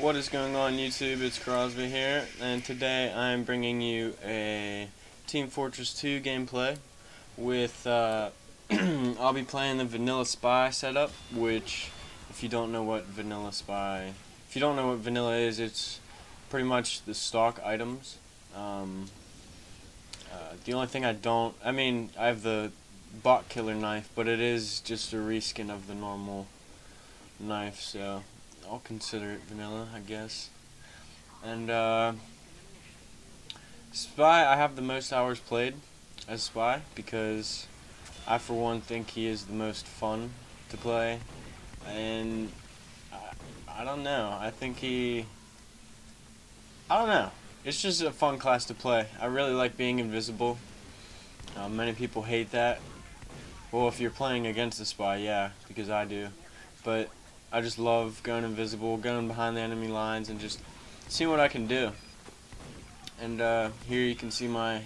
What is going on YouTube? It's Crosby here, and today I'm bringing you a Team Fortress 2 gameplay with, I'll be playing the Vanilla Spy setup, which, if you don't know what vanilla is, it's pretty much the stock items. The only thing I have the bot killer knife, but it is just a reskin of the normal knife, so I'll consider it vanilla, I guess. And Spy, I have the most hours played as Spy because I, for one, think he is the most fun to play. And I don't know. I don't know. It's just a fun class to play. I really like being invisible. Many people hate that. Well, if you're playing against the Spy, yeah, because I do. But I just love going invisible, going behind the enemy lines, and just seeing what I can do. And here you can see my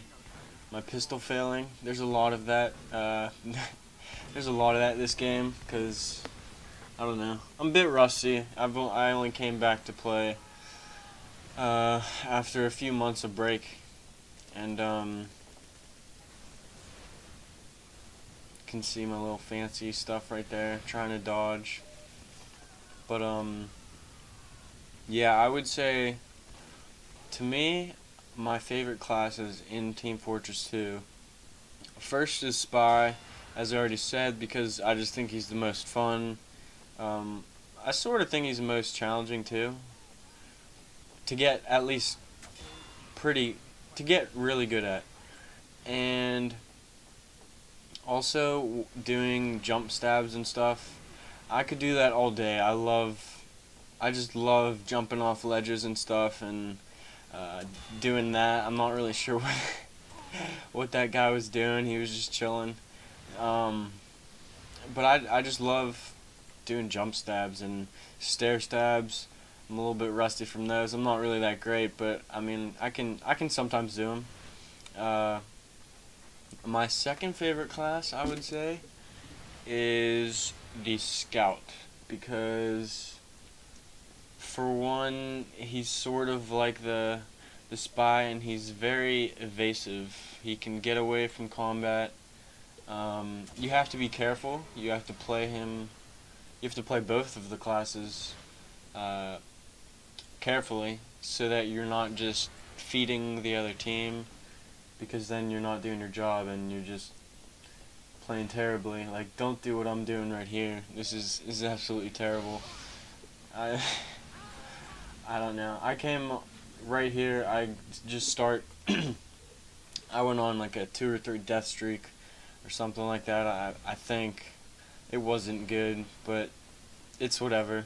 pistol failing. There's a lot of that. There's a lot of that this game because I don't know. I'm a bit rusty. I only came back to play after a few months of break, and you can see my little fancy stuff right there, trying to dodge. But yeah, I would say, to me, my favorite classes in Team Fortress 2. First is Spy, as I already said, because I just think he's the most fun. I sort of think he's the most challenging too. To get really good at. And also doing jump stabs and stuff. I could do that all day. I just love jumping off ledges and stuff and doing that. I'm not really sure what that guy was doing. He was just chilling. But I just love doing jump stabs and stair stabs. I'm a little bit rusty from those. I'm not really that great, but I mean, I can sometimes do them. My second favorite class, I would say, is the Scout, because for one, he's sort of like the Spy, and he's very evasive. He can get away from combat. You have to be careful. You have to play him. You have to play both of the classes carefully, so that you're not just feeding the other team, because then you're not doing your job and you're just playing terribly. Like, don't do what I'm doing right here. This is absolutely terrible. I don't know. I came right here. I went on like a 2 or 3 death streak or something like that. I think it wasn't good, but it's whatever.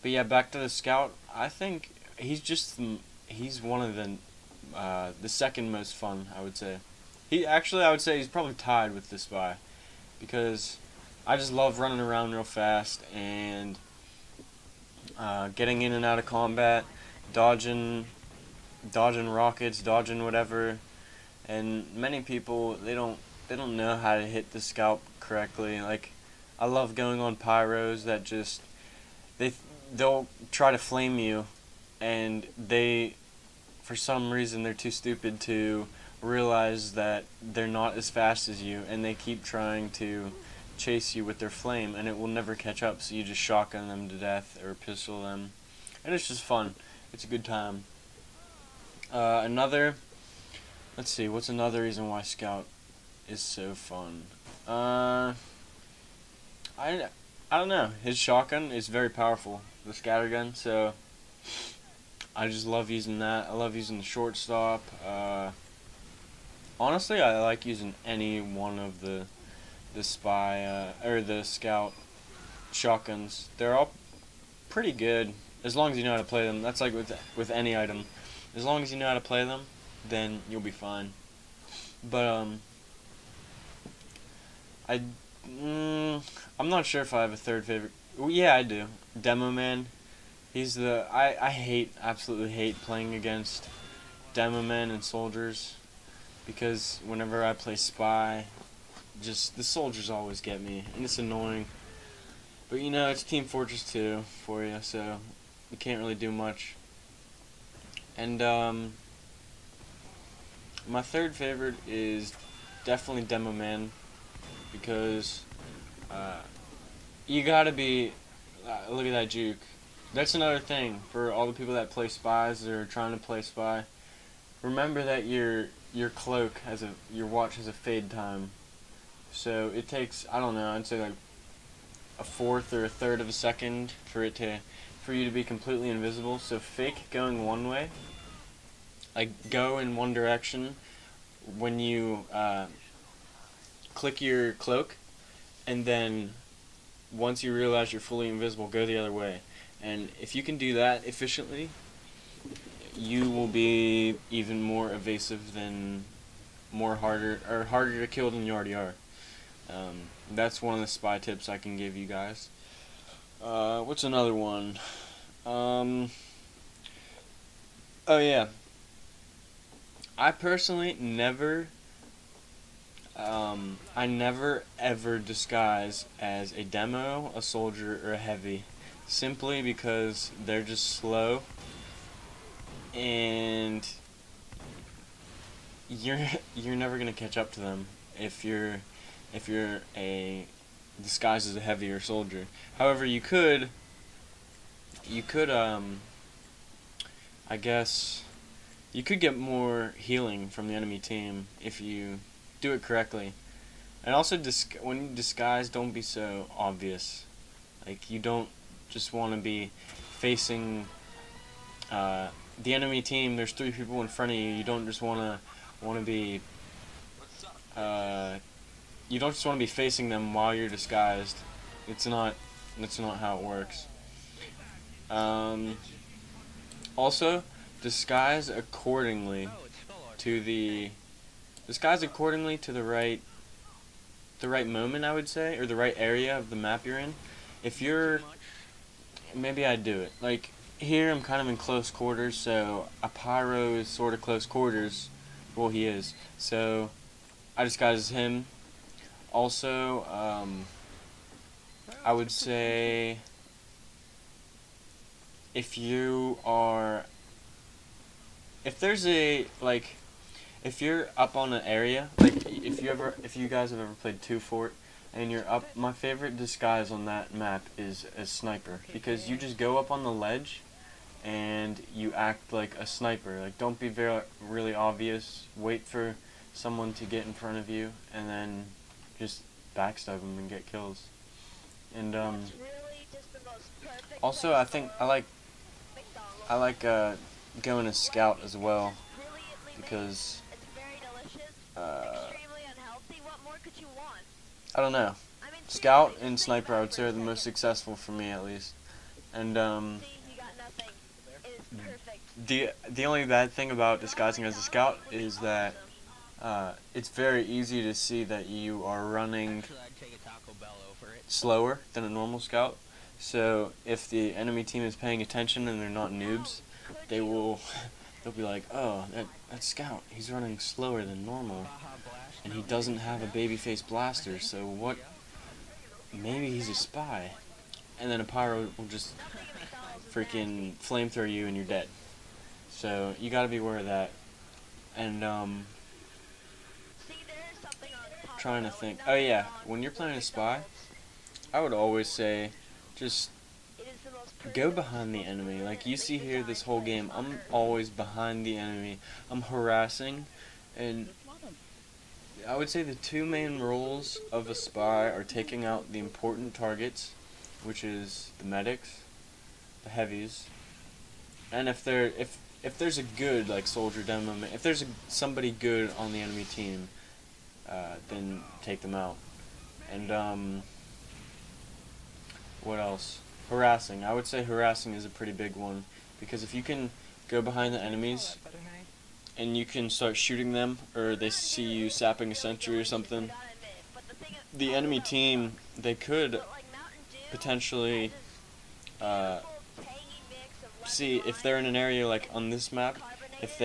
But yeah, back to the Scout. I think he's one of the second most fun, I would say. I would say he's probably tied with the Spy, because I just love running around real fast and getting in and out of combat, dodging rockets, dodging whatever. And many people, they don't know how to hit the Scout correctly. Like, I love going on pyros that just they'll try to flame you, and for some reason they're too stupid to realize that they're not as fast as you, and they keep trying to chase you with their flame, and it will never catch up, so you just shotgun them to death or pistol them, and it's just fun. It's a good time. Let's see, what's another reason why Scout is so fun? I don't know. His shotgun is very powerful, the scattergun, so I just love using that. I love using the shortstop. Honestly, I like using any one of the Spy or the Scout shotguns. They're all pretty good as long as you know how to play them. That's like with any item. As long as you know how to play them, then you'll be fine. But I'm not sure if I have a third favorite. Well, yeah, I do. Demoman. I absolutely hate playing against Demoman and soldiers, because whenever I play Spy, just the soldiers always get me, and it's annoying. But you know, it's Team Fortress 2 for you, so you can't really do much. And my third favorite is definitely Demoman, because you gotta be. Look at that juke. That's another thing for all the people that play spies or are trying to play spy. Remember that your cloak has your watch has a fade time, so it takes, I don't know, I'd say like a fourth or a third of a second for you to be completely invisible. So fake going one way, like go in one direction when you click your cloak, and then once you realize you're fully invisible, go the other way. And if you can do that efficiently, you will be even more evasive than harder to kill than you already are. That's one of the spy tips I can give you guys. What's another one? Oh yeah, I personally I never ever disguise as a demo, a soldier, or a heavy, simply because they're just slow, and you're never gonna catch up to them if you're a disguised as a heavy or soldier. However, you could I guess you could get more healing from the enemy team if you do it correctly. And also, when you disguise, don't be so obvious. Like, you don't just want to be facing the enemy team. There's 3 people in front of you. You don't just want to be you don't just want to be facing them while you're disguised. That's not how it works. Also, disguise accordingly to the right moment, I would say, or the right area of the map you're in. If you're, maybe I'd do it. Like, here I'm kind of in close quarters, so a pyro is sort of close quarters. Well, he is. So I disguise as him. Also, I would say if you're up on an area, like if you guys have ever played 2 Fort and you're up, my favorite disguise on that map is a sniper, because you just go up on the ledge and you act like a sniper. Like, don't be really obvious. Wait for someone to get in front of you and then just backstab them and get kills. And also, I think I like going as scout as well, because I don't know, scout and sniper I would say are the most successful for me, at least. And the only bad thing about disguising as a scout is that it's very easy to see that you are running slower than a normal scout. So if the enemy team is paying attention and they're not noobs, they'll be like, oh, that scout, he's running slower than normal, and he doesn't have a babyface blaster, so what? Maybe he's a spy. And then a pyro will just freaking flamethrower you and you're dead. So you gotta be aware of that. And trying to think. Oh yeah, when you're playing a spy, I would always say, just go behind the enemy. Like you see here, this whole game, I'm always behind the enemy. I'm harassing, and I would say the 2 main roles of a spy are taking out the important targets, which is the medics, the heavies, and if there's a good, like, soldier demo, if there's somebody good on the enemy team, then take them out. And what else? Harassing. I would say harassing is a pretty big one, because if you can go behind the enemies and you can start shooting them, or they see you sapping a sentry or something, the enemy team, they could potentially see if they're in an area like on this map, if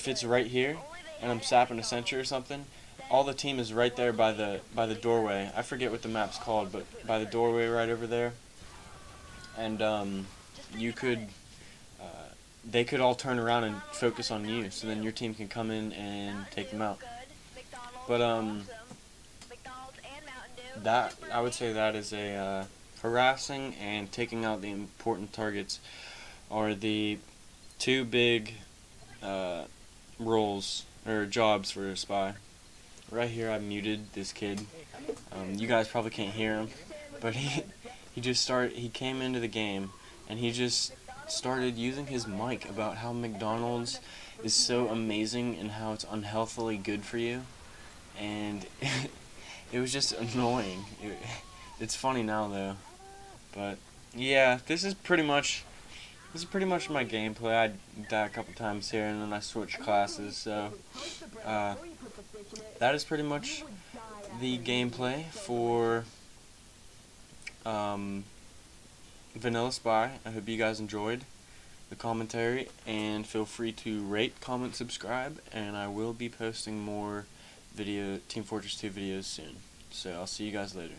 it's right here and I'm sapping a sentry or something, all the team is right there by the doorway. I forget what the map's called, but by the doorway right over there. and you could they could all turn around and focus on you, so then your team can come in and take them out. But that, I would say that is a harassing and taking out the important targets are the two big roles or jobs for a spy. Right here I muted this kid. You guys probably can't hear him, but he came into the game and he just started using his mic about how McDonald's is so amazing and how it's unhealthily good for you, and it was just annoying. It's funny now though, but yeah, this is pretty much my gameplay. I died a couple times here and then I switched classes, so that is pretty much the gameplay for Vanilla Spy. I hope you guys enjoyed the commentary, and feel free to rate, comment, subscribe, and I will be posting more Team Fortress 2 videos soon. So I'll see you guys later.